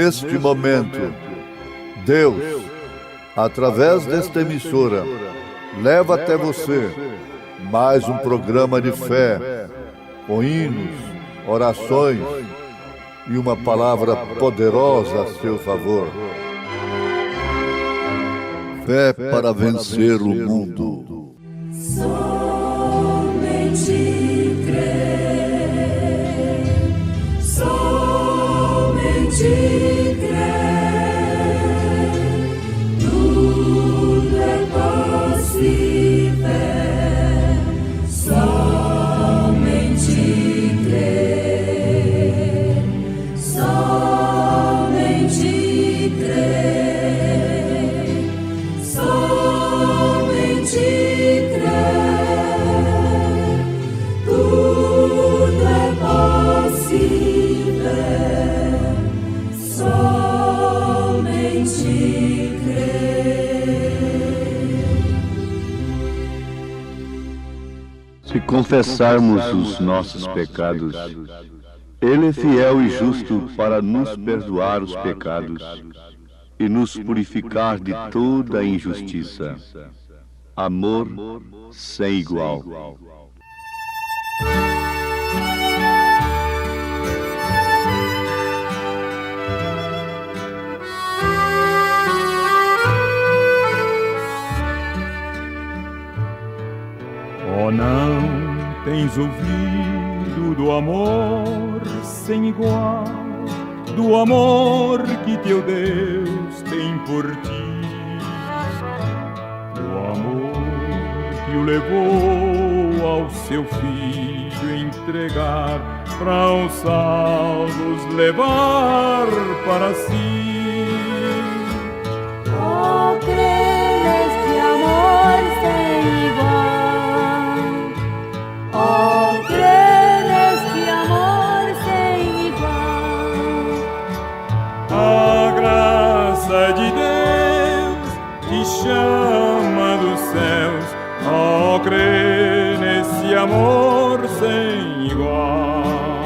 neste momento, Deus, através desta emissora, leva até você mais um programa de fé, com hinos, orações e uma palavra poderosa a seu favor. Fé para vencer o mundo. Somente crer, somente crer, tudo é possível, somente crer, somente crer, somente crer, tudo é possível, somente crer. Se confessarmos os nossos pecados, Ele é fiel e justo para nos perdoar os pecados e nos purificar de toda a injustiça. Amor sem igual. Oh, não tens ouvido do amor sem igual, do amor que teu Deus tem por ti, do amor que o levou ao seu Filho entregar, para os salvos levar para si. Oh, crê neste amor sem igual, oh, crê neste amor sem igual. A graça de Deus te chama dos céus, oh, crê nesse amor sem igual.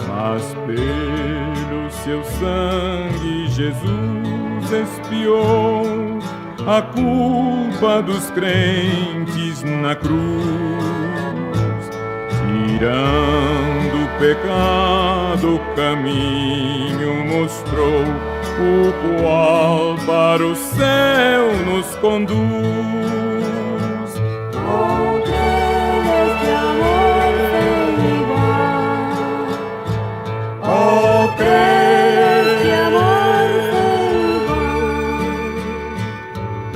Mas pelo seu sangue Jesus expiou a culpa dos crentes na cruz, tirando o pecado, o caminho mostrou, o qual para o céu nos conduz. Oh, crê neste amor sem igual, Oh, neste crê amor sem igual.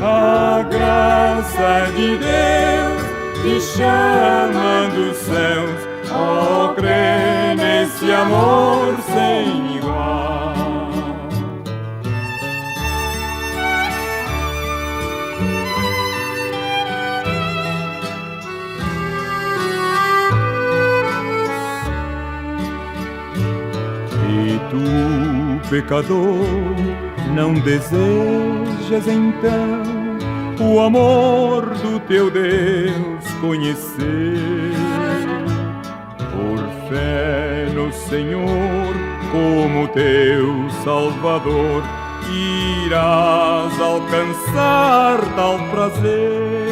a graça de Deus te chama dos céus, oh, crê nesse amor sem igual. E tu, pecador, não desejas então o amor do teu Deus conhecer? Por fé no Senhor como teu Salvador, irás alcançar tal prazer.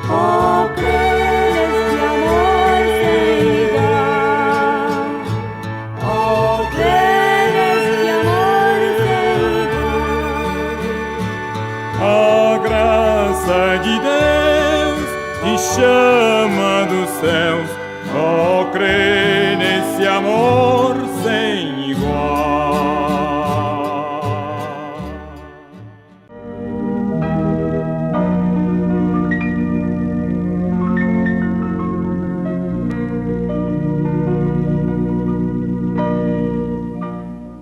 Oh, crê neste amor sem igual, oh, crê neste amor sem igual. A graça de Deus te chama dos céus, oh, crê nesse amor sem igual.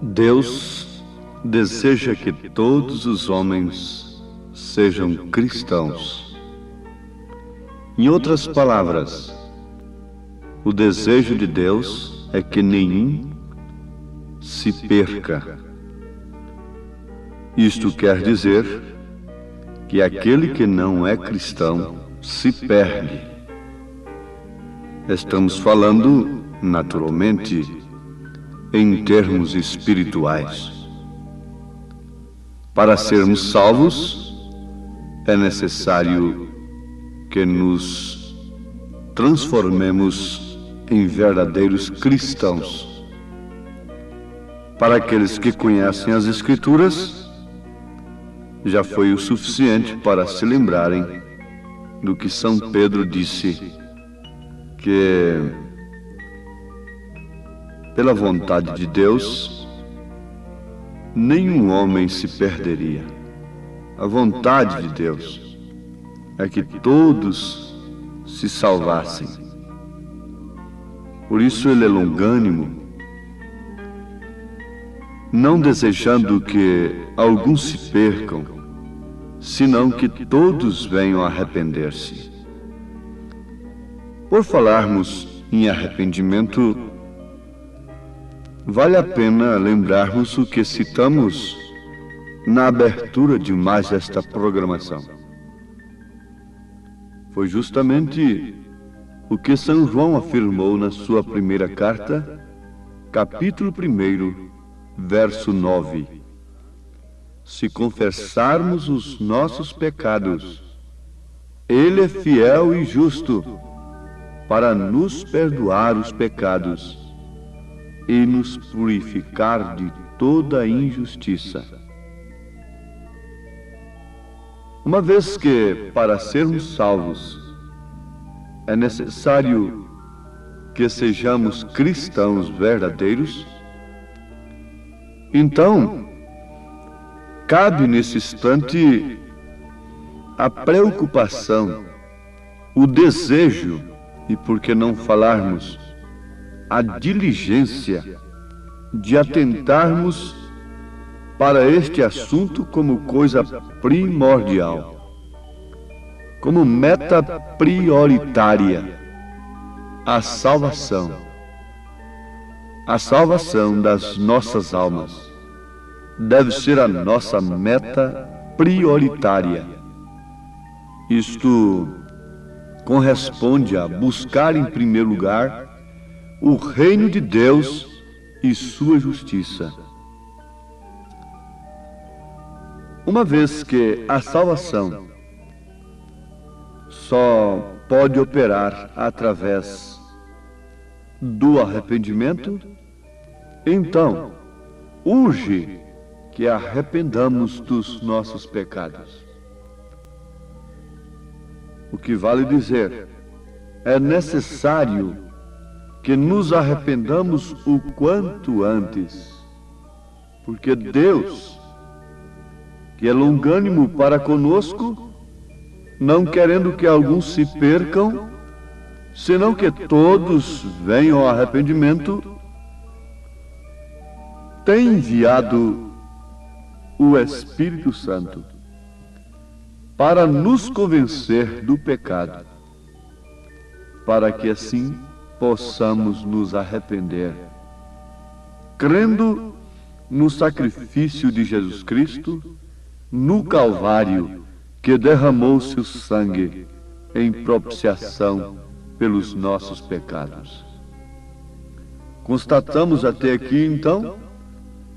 Deus deseja que todos os homens sejam cristãos. Em outras palavras, o desejo de Deus é que nenhum se perca. Isto quer dizer que aquele que não é cristão se perde. Estamos falando, naturalmente, em termos espirituais. Para sermos salvos, é necessário que nos transformemos em verdadeiros cristãos. Para aqueles que conhecem as Escrituras, já foi o suficiente para se lembrarem do que São Pedro disse, que pela vontade de Deus, nenhum homem se perderia. A vontade de Deus é que todos se salvassem. Por isso ele é longânimo, não desejando que alguns se percam, senão que todos venham a arrepender-se. Por falarmos em arrependimento, vale a pena lembrarmos o que citamos na abertura de mais esta programação. Foi justamente o que São João afirmou na sua primeira carta, capítulo 1, verso 9. Se confessarmos os nossos pecados, Ele é fiel e justo para nos perdoar os pecados e nos purificar de toda injustiça. Uma vez que, para sermos salvos, é necessário que sejamos cristãos verdadeiros, então, cabe nesse instante a preocupação, o desejo e, por que não falarmos, a diligência de atentarmos para este assunto como coisa primordial, como meta prioritária, a salvação das nossas almas deve ser a nossa meta prioritária. Isto corresponde a buscar em primeiro lugar o reino de Deus e sua justiça. Uma vez que a salvação só pode operar através do arrependimento, então urge que arrependamos dos nossos pecados. O que vale dizer, é necessário que nos arrependamos o quanto antes, porque Deus, que é longânimo para conosco, não querendo que alguns se percam, senão que todos venham ao arrependimento, tem enviado o Espírito Santo para nos convencer do pecado, para que assim possamos nos arrepender, crendo no sacrifício de Jesus Cristo, no Calvário, que derramou seu sangue em propiciação pelos nossos pecados. Constatamos até aqui, então,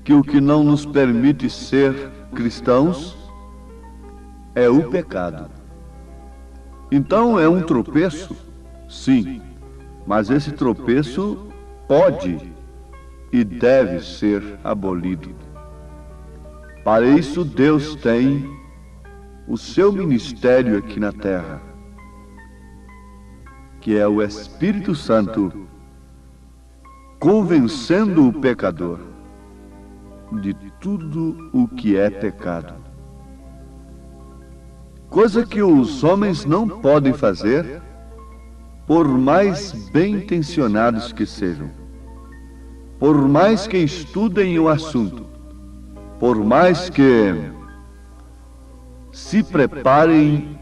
que o que não nos permite ser cristãos é o pecado. Então é um tropeço? Sim, mas esse tropeço pode e deve ser abolido. Para isso Deus tem o seu ministério aqui na terra, que é o Espírito Santo, convencendo o pecador de tudo o que é pecado. Coisa que os homens não podem fazer, por mais bem intencionados que sejam, por mais que estudem o assunto, por mais que se preparem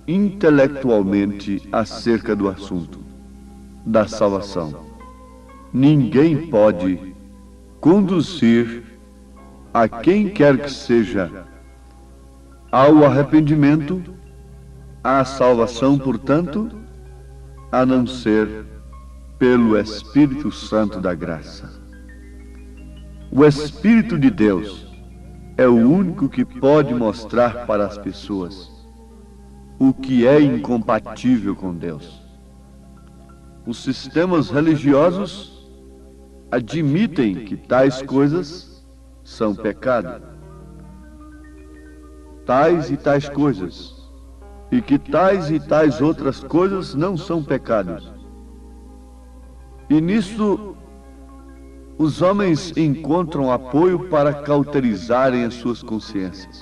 intelectualmente acerca do assunto da salvação. Ninguém pode conduzir a quem quer que seja ao arrependimento, à salvação, portanto, a não ser pelo Espírito Santo da graça. O Espírito de Deus é o único que pode mostrar para as pessoas o que é incompatível com Deus. Os sistemas religiosos admitem que tais coisas são pecado, tais e tais coisas, e que tais e tais outras coisas não são pecados. E nisso os homens encontram apoio para cauterizarem as suas consciências,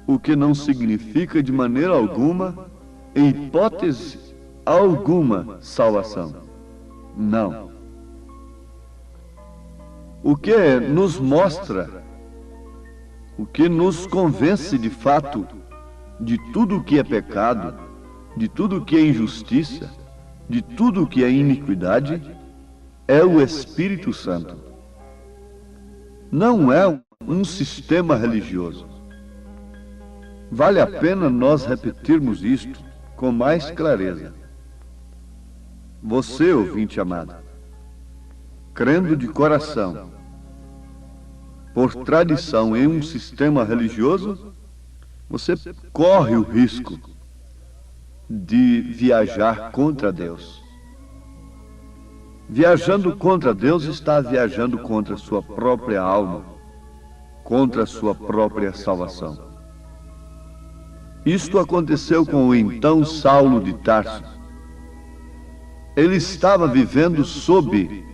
o que não significa de maneira alguma, em hipótese alguma, salvação. Não. O que nos mostra, o que nos convence de fato de tudo o que é pecado, de tudo o que é injustiça, de tudo o que é iniquidade, é o Espírito Santo. Não é um sistema religioso. Vale a pena nós repetirmos isto com mais clareza. Você, ouvinte amado, crendo de coração, por tradição em um sistema religioso, você corre o risco de viajar contra Deus. Viajando contra Deus, está viajando contra a sua própria alma, contra a sua própria salvação. Isto aconteceu com o então Saulo de Tarso. Ele estava vivendo sob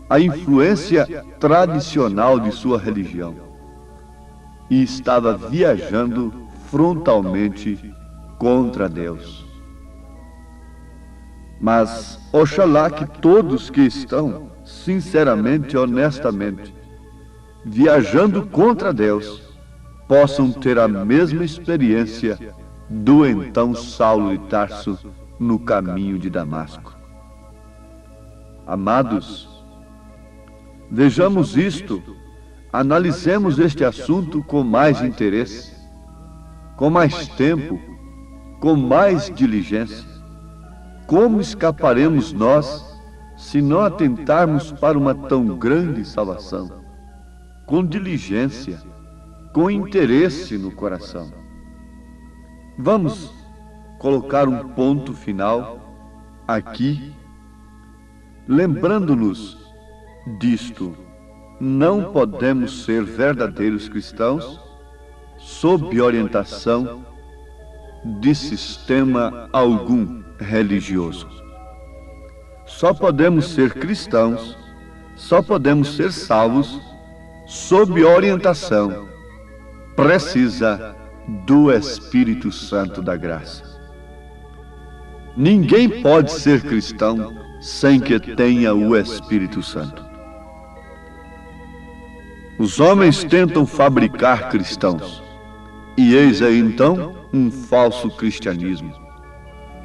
a influência tradicional de sua religião e estava viajando frontalmente contra Deus. Mas oxalá que todos que estão sinceramente e honestamente viajando contra Deus possam ter a mesma experiência do então Saulo de Tarso no caminho de Damasco. Amados, vejamos isto, analisemos este assunto com mais interesse, com mais tempo, com mais diligência. Como escaparemos nós se não atentarmos para uma tão grande salvação? Com diligência, com interesse no coração. Vamos colocar um ponto final aqui, lembrando-nos disto. Não podemos ser verdadeiros cristãos sob orientação de sistema algum religioso. Só podemos ser cristãos, só podemos ser salvos sob orientação precisa do Espírito Santo da graça. Ninguém pode ser cristão sem que tenha o Espírito Santo. Os homens tentam fabricar cristãos, e eis aí então um falso cristianismo.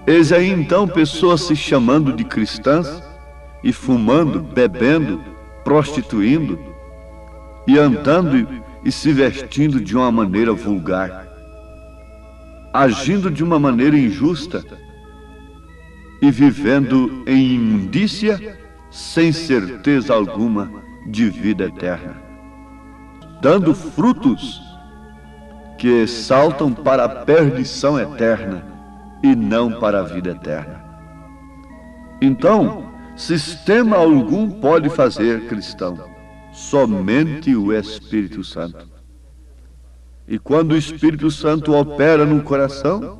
Eis aí então pessoas se chamando de cristãs e fumando, bebendo, prostituindo e andando e se vestindo de uma maneira vulgar, agindo de uma maneira injusta e vivendo em imundícia sem certeza alguma de vida eterna, dando frutos que saltam para a perdição eterna e não para a vida eterna. Então, sistema algum pode fazer cristão, somente o Espírito Santo. E quando o Espírito Santo opera no coração,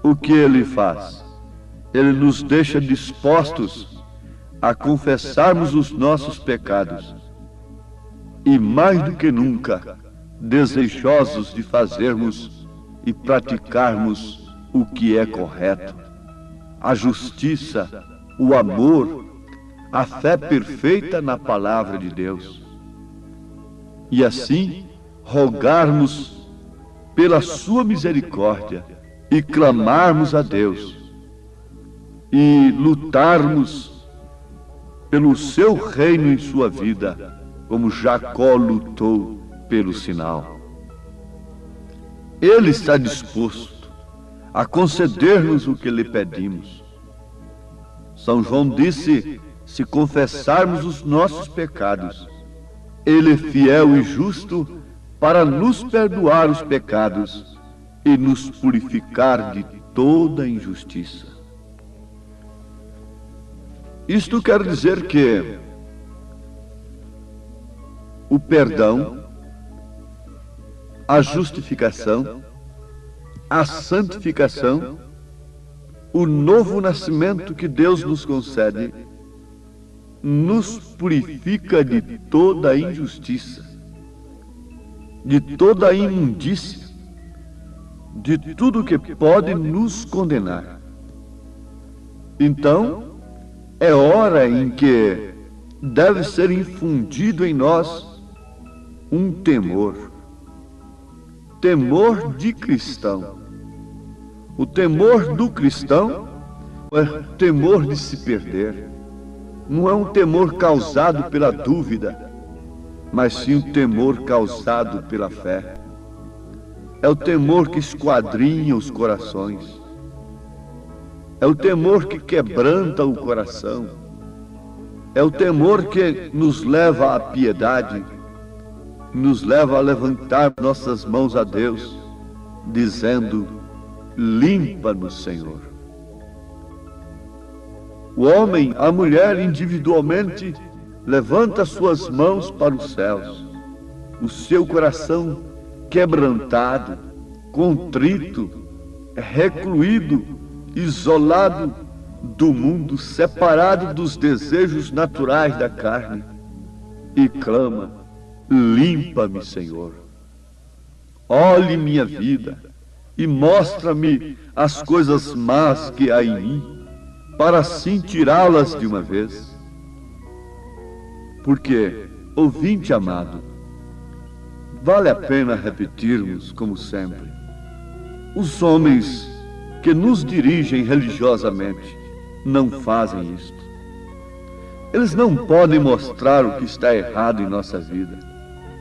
o que ele faz? Ele nos deixa dispostos a confessarmos os nossos pecados e, mais do que nunca, desejosos de fazermos e praticarmos o que é correto, a justiça, o amor, a fé perfeita na palavra de Deus. E assim, rogarmos pela sua misericórdia e clamarmos a Deus e lutarmos pelo seu reino em sua vida, como Jacó lutou pelo sinal. Ele está disposto a conceder-nos o que lhe pedimos. São João disse: se confessarmos os nossos pecados, Ele é fiel e justo para nos perdoar os pecados e nos purificar de toda injustiça. Isto quer dizer que o perdão, a justificação, a santificação, o novo nascimento que Deus nos concede, nos purifica de toda a injustiça, de toda a imundícia, de tudo que pode nos condenar. Então, é hora em que deve ser infundido em nós um temor de cristão. O temor do cristão é temor de se perder. Não é um temor causado pela dúvida, mas sim um temor causado pela fé. É o temor que esquadrinha os corações. É o temor que quebranta o coração. É o temor que nos leva à piedade, nos leva a levantar nossas mãos a Deus, dizendo: limpa-nos, Senhor. O homem, a mulher individualmente, levanta suas mãos para os céus. O seu coração quebrantado, contrito, recluído, isolado do mundo, separado dos desejos naturais da carne, e clama: limpa-me, Senhor. Olhe minha vida e mostra-me as coisas más que há em mim, para assim tirá-las de uma vez. Porque, ouvinte amado, vale a pena repetirmos, como sempre, os homens que nos dirigem religiosamente não fazem isto. Eles não podem mostrar o que está errado em nossa vida,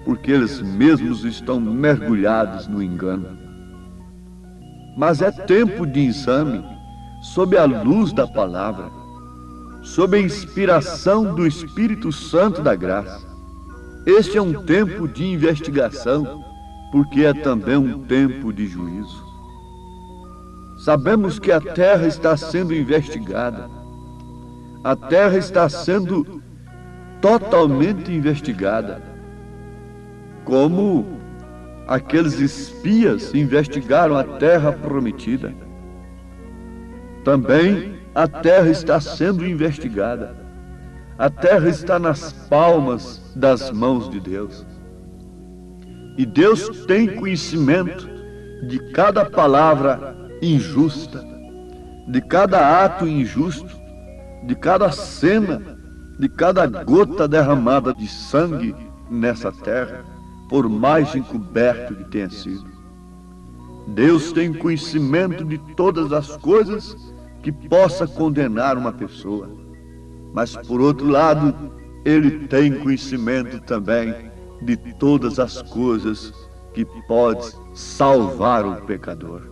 porque eles mesmos estão mergulhados no engano. Mas é tempo de exame sob a luz da palavra, sob a inspiração do Espírito Santo da graça. Este é um tempo de investigação, porque é também um tempo de juízo. Sabemos que a terra está sendo investigada. A terra está sendo totalmente investigada, como aqueles espias investigaram a terra prometida. Também a terra está sendo investigada. A terra está nas palmas das mãos de Deus. E Deus tem conhecimento de cada palavra injusta, de cada ato injusto, de cada cena, de cada gota derramada de sangue nessa terra, por mais encoberto que tenha sido. Deus tem conhecimento de todas as coisas que possa condenar uma pessoa, mas por outro lado, Ele tem conhecimento também de todas as coisas que pode salvar o pecador.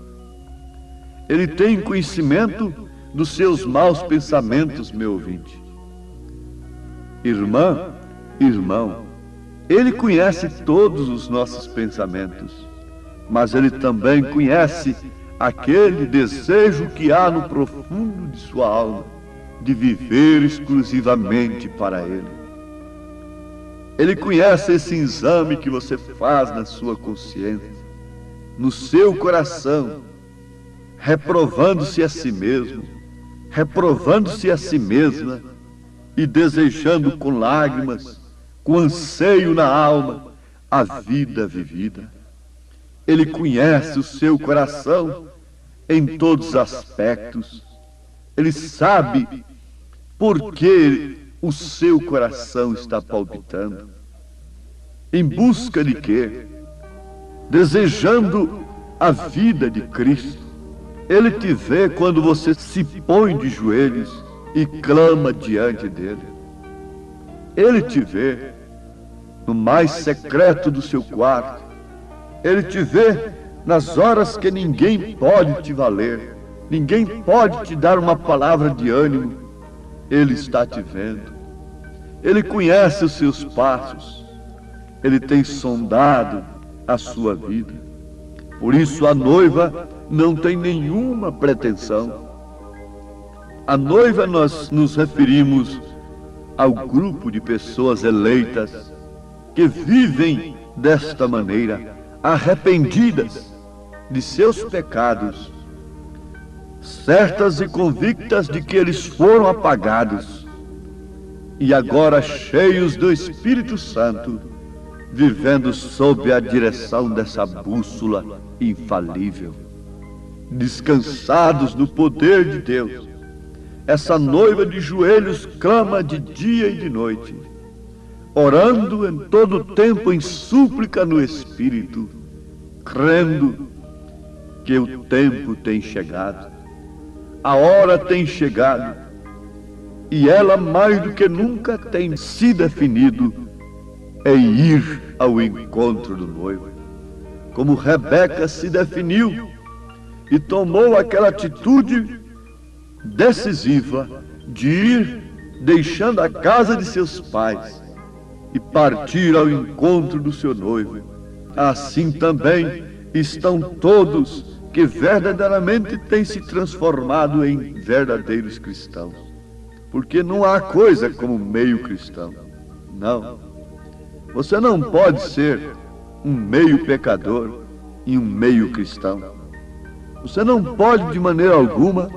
Ele tem conhecimento dos seus maus pensamentos, meu ouvinte. Irmã, irmão, Ele conhece todos os nossos pensamentos, mas Ele também conhece aquele desejo que há no profundo de sua alma, de viver exclusivamente para Ele. Ele conhece esse exame que você faz na sua consciência, no seu coração, reprovando-se a si mesmo, reprovando-se a si mesma e desejando com lágrimas, com anseio na alma, a vida vivida. Ele conhece o seu coração em todos os aspectos. Ele sabe por que o seu coração está palpitando. Em busca de quê? Desejando a vida de Cristo. Ele te vê quando você se põe de joelhos e clama diante dele. Ele te vê no mais secreto do seu quarto. Ele te vê nas horas que ninguém pode te valer, ninguém pode te dar uma palavra de ânimo. Ele está te vendo. Ele conhece os seus passos, Ele tem sondado a sua vida. Por isso a noiva não tem nenhuma pretensão. A noiva, nós nos referimos ao grupo de pessoas eleitas que vivem desta maneira, arrependidas de seus pecados, certas e convictas de que eles foram apagados e agora cheios do Espírito Santo, vivendo sob a direção dessa bússola infalível, descansados no poder de Deus. Essa noiva de joelhos clama de dia e de noite, orando em todo o tempo em súplica no Espírito, crendo que o tempo tem chegado, a hora tem chegado, e ela mais do que nunca tem se definido em ir ao encontro do noivo, como Rebeca se definiu e tomou aquela atitude decisiva de ir deixando a casa de seus pais e partir ao encontro do seu noivo. Assim também estão todos que verdadeiramente têm se transformado em verdadeiros cristãos, porque não há coisa como meio cristão. Não, você não pode ser um meio pecador e um meio cristão. Você não pode de maneira alguma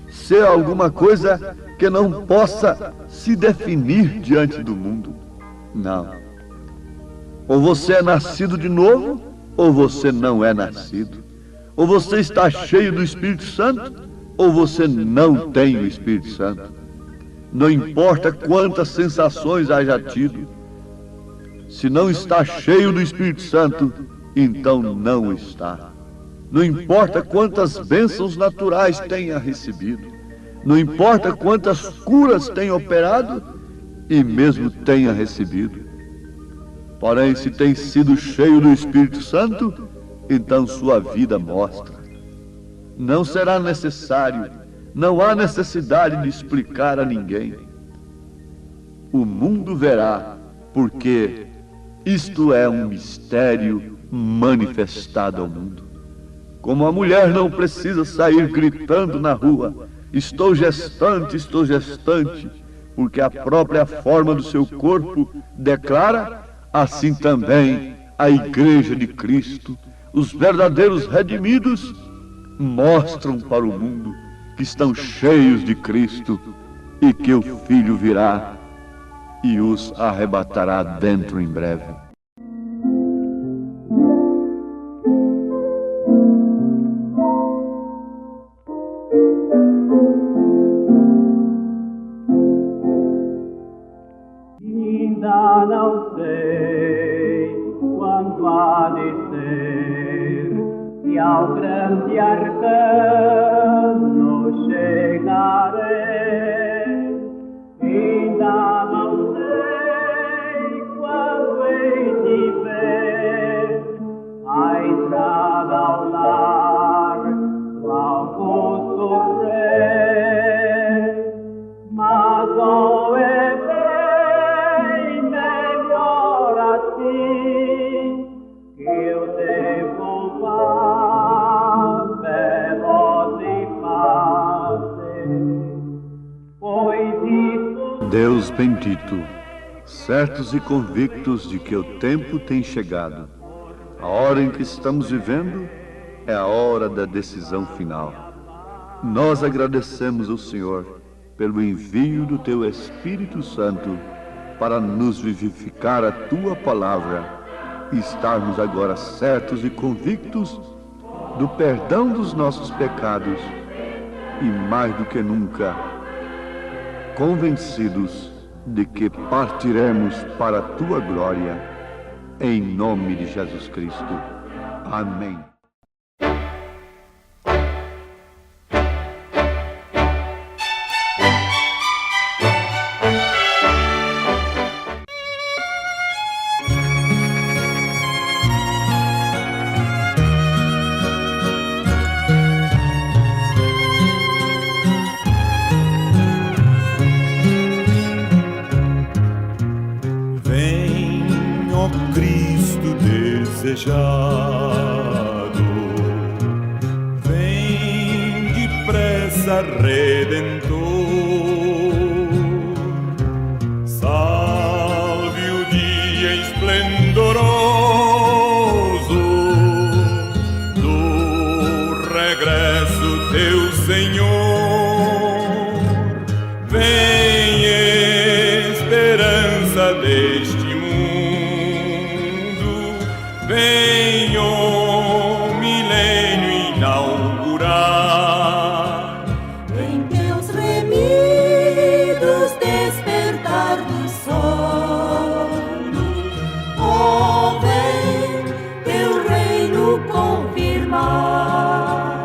ser alguma coisa que não possa se definir diante do mundo. Não. Ou você é nascido de novo, ou você não é nascido. Ou você está cheio do Espírito Santo, ou você não tem o Espírito Santo. Não importa quantas sensações haja tido, se não está cheio do Espírito Santo, então não está. Não importa quantas bênçãos naturais tenha recebido, não importa quantas curas tenha operado e mesmo tenha recebido. Porém, se tem sido cheio do Espírito Santo, então sua vida mostra. Não será necessário, não há necessidade de explicar a ninguém. O mundo verá, porque isto é um mistério manifestado ao mundo. Como a mulher não precisa sair gritando na rua, estou gestante, porque a própria forma do seu corpo declara, assim também a Igreja de Cristo, os verdadeiros redimidos, mostram para o mundo que estão cheios de Cristo e que o Filho virá e os arrebatará dentro em breve. Ainda não sei quando há de ser e ao grande arcano chegarei. Ainda não sei quando hei de ver a entrada ao lar do Augusto Rei, mas ou é bem melhor assim que o tempo vá veloz e fácil, pois isso. Deus bendito, certos e convictos de que o tempo tem chegado, a hora em que estamos vivendo é a hora da decisão final. Nós agradecemos ao Senhor pelo envio do Teu Espírito Santo para nos vivificar a Tua palavra e estarmos agora certos e convictos do perdão dos nossos pecados e, mais do que nunca, convencidos de que partiremos para a Tua glória, em nome de Jesus Cristo. Amém. desejado. Vem depressa, Redentor. Salve o dia esplendoroso do regresso teu Senhor. Vem esperança deste mundo, vem o milênio inaugurar. Em teus remidos despertar do sono, oh, vem teu reino confirmar.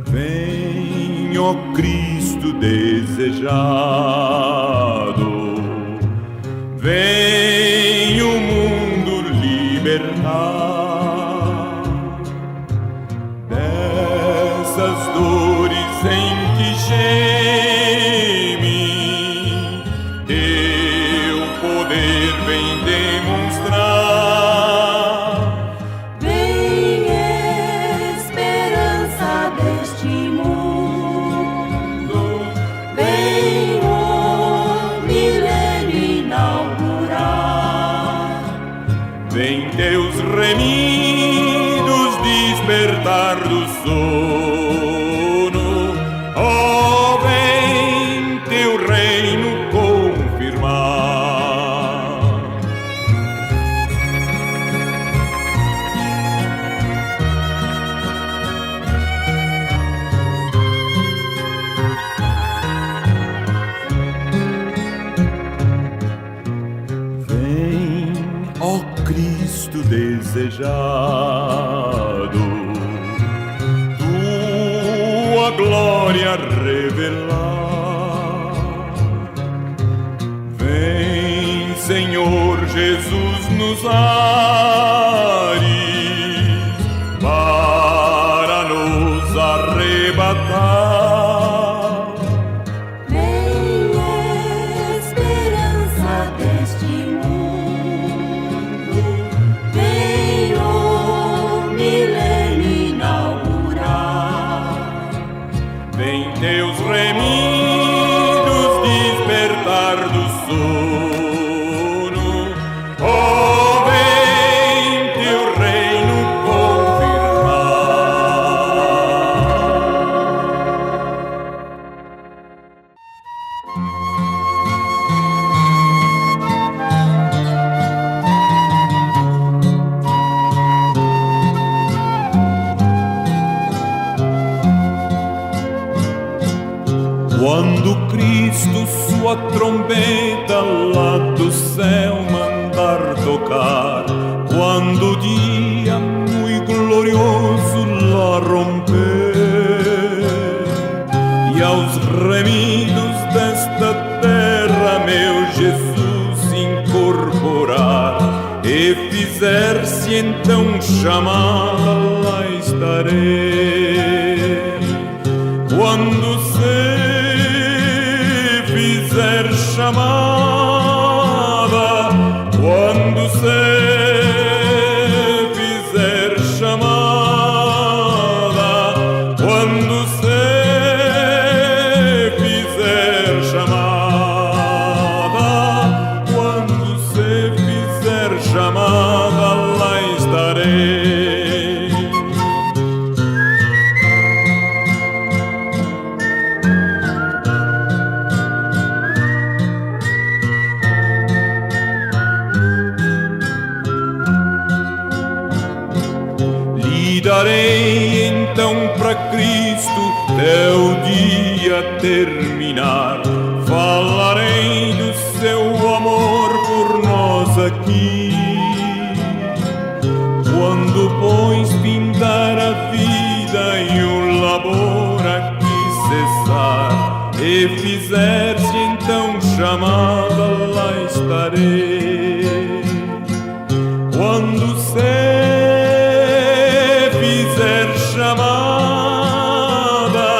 Vem, ó Cristo desejado, vem o mundo libertar dessas dores em que geme. Teu poder vem demonstrar. Vem esperança deste mundo, vem o milênio inaugurar. Vem teus remidos despertar do sono, oh, vem teu reino confirmar. Vem, ó Cristo desejado, tua glória revelar. Vem, Senhor Jesus, nos ares para nos arrebatar. Vem esperança deste mundo, vem o milênio inaugurar. Vem teus remidos despertar do sono, oh, vem teu reino Quando Cristo sua trombeta lá do céu mandar tocar, quando o dia muito glorioso lá romper, e aos remidos desta terra meu Jesus incorporar, e fizer-se então chamada, lá estarei. Quando se fizer chamada, quando se fizer chamada, quando se fizer chamada, quando se fizer chamada, lá estarei. Darei então pra Cristo teu dia terminar, falarei do seu amor por nós aqui. Quando pois findar a vida e o labor aqui cessar, e fizer-se então chamada, lá estarei. Quando se fizer chamada,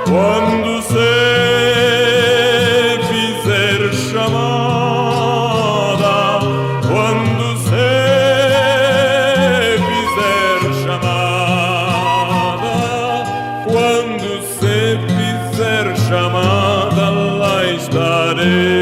quando se fizer chamada, quando se valer.